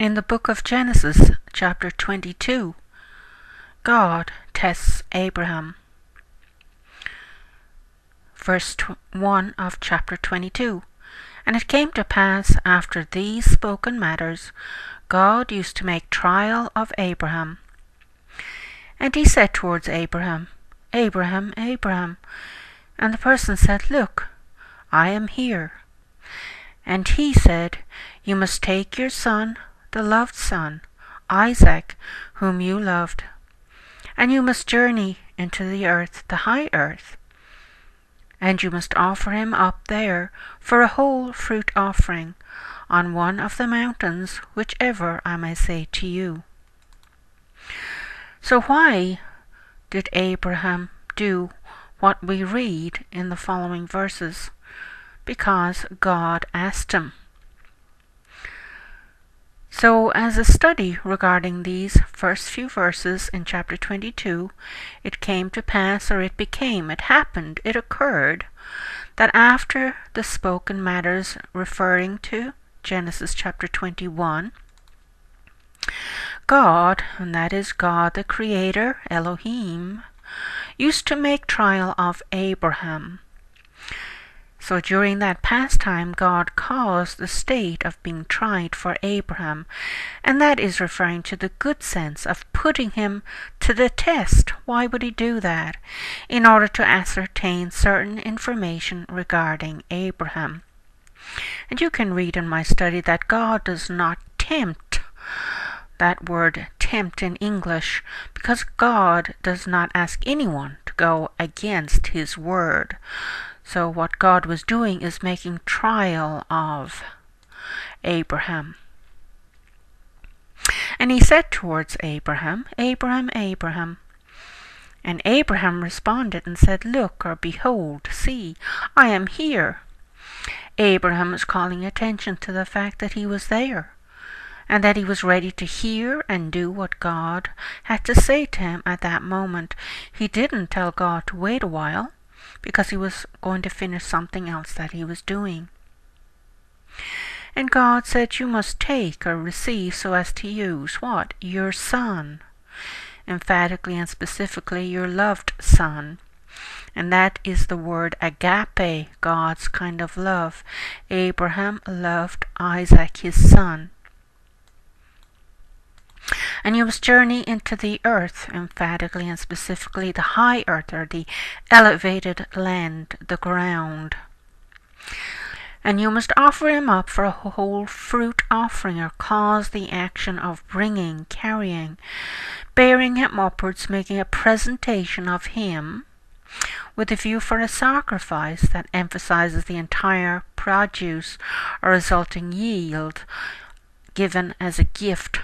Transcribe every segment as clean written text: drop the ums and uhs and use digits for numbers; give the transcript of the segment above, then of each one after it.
In the book of Genesis, chapter 22, God tests Abraham. Verse 1 of chapter 22. And it came to pass after these spoken matters, God used to make trial of Abraham. And he said towards Abraham, Abraham, Abraham. And the person said, Look, I am here. And he said, You must take your son, the loved son, Isaac, whom you loved, and you must journey into the earth, the high earth, and you must offer him up there for a whole fruit offering on one of the mountains, whichever I may say to you. So why did Abraham do what we read in the following verses? Because God asked him. So as a study regarding these first few verses in chapter 22, it came to pass, or it became, it happened, it occurred, that after the spoken matters referring to Genesis chapter 21, God, and that is God the Creator, Elohim, used to make trial of Abraham. So during that pastime, God caused the state of being tried for Abraham, and that is referring to the good sense of putting him to the test. Why would he do that? In order to ascertain certain information regarding Abraham. And you can read in my study that God does not tempt, that word tempt in English, because God does not ask anyone to go against his word. So what God was doing is making trial of Abraham. And he said towards Abraham, Abraham, Abraham. And Abraham responded and said, Look, or behold, see, I am here. Abraham is calling attention to the fact that he was there, and that he was ready to hear and do what God had to say to him at that moment. He didn't tell God to wait a while, because he was going to finish something else that he was doing. And God said, You must take or receive so as to use what? Your son. Emphatically and specifically, your loved son. And that is the word agape, God's kind of love. Abraham loved Isaac, his son. And you must journey into the earth, emphatically and specifically the high earth, or the elevated land, the ground. And you must offer him up for a whole fruit offering, or cause the action of bringing, carrying, bearing him upwards, making a presentation of him, with a view for a sacrifice that emphasizes the entire produce or resulting yield given as a gift,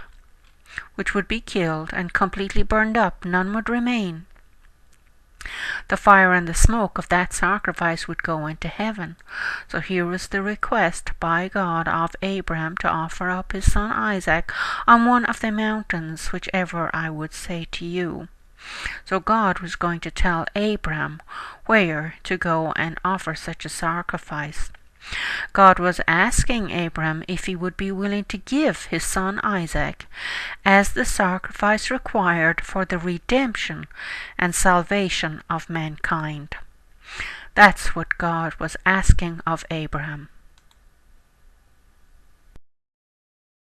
which would be killed and completely burned up. None would remain. The fire and the smoke of that sacrifice would go into heaven. So here was the request by God of Abraham to offer up his son Isaac on one of the mountains, whichever I would say to you. So God was going to tell Abraham where to go and offer such a sacrifice. God was asking Abraham if he would be willing to give his son Isaac as the sacrifice required for the redemption and salvation of mankind. That's what God was asking of Abraham.